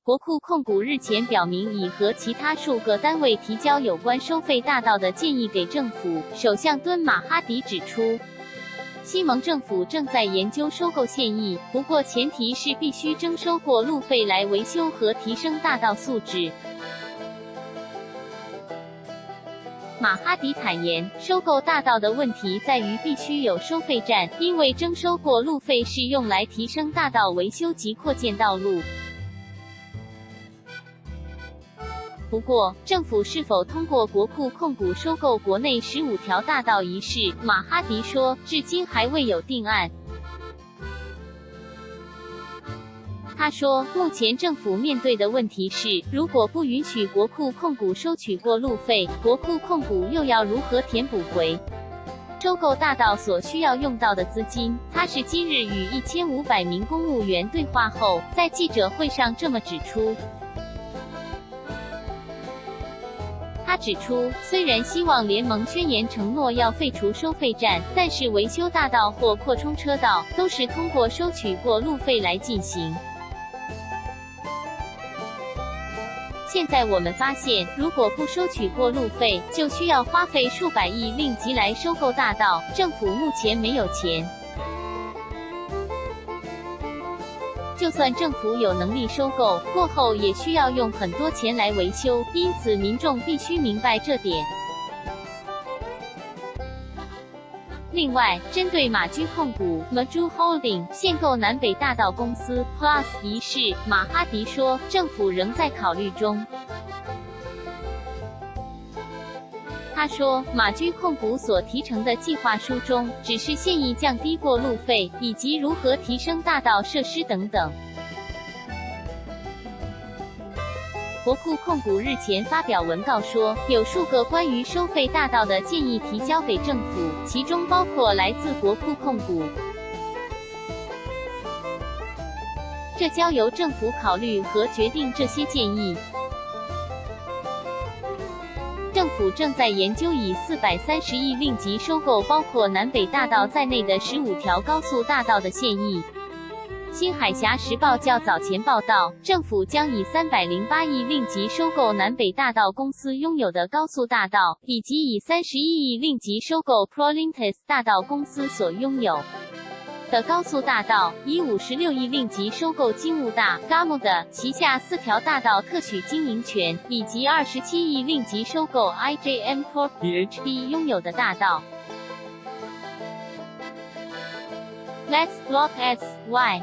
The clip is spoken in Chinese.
国库控股日前表明，已和其他数个单位提交有关收费大道的建议给政府。首相敦马哈迪指出，西蒙政府正在研究收购现役，不过前提是必须征收过路费来维修和提升大道素质。马哈迪坦言，收购大道的问题在于必须有收费站，因为征收过路费是用来提升大道维修及扩建道路。不过，政府是否通过国库控股收购国内15条大道一事，马哈迪说，至今还未有定案。他说，目前政府面对的问题是，如果不允许国库控股收取过路费，国库控股又要如何填补回收购大道所需要用到的资金？他是今日与1500名公务员对话后，在记者会上这么指出。他指出，虽然希望联盟宣言承诺要废除收费站，但是维修大道或扩充车道都是通过收取过路费来进行。现在我们发现，如果不收取过路费，就需要花费数百亿令吉来收购大道，政府目前没有钱。就算政府有能力收购，过后也需要用很多钱来维修，因此民众必须明白这点。另外，针对马驹控股 Maju Holding 限购南北大道公司 Plus 一事，马哈迪说，政府仍在考虑中。他说，马驹控股所提成的计划书中，只是现役降低过路费，以及如何提升大道设施等等。国库控股日前发表文告说，有数个关于收费大道的建议提交给政府，其中包括来自国库控股。这交由政府考虑和决定这些建议。政府正在研究以430亿令吉收购包括南北大道在内的15条高速大道的现役。新海峡时报较早前报道，政府将以308亿令吉收购南北大道公司拥有的高速大道，以及以31亿令吉收购 Prolintes 大道公司所拥有的高速大道，以56亿令吉收购金务大 Gamuda 旗下4条大道特许经营权，以及27亿令吉收购 IJM Corp PHD 拥有的大道。Let's block S Y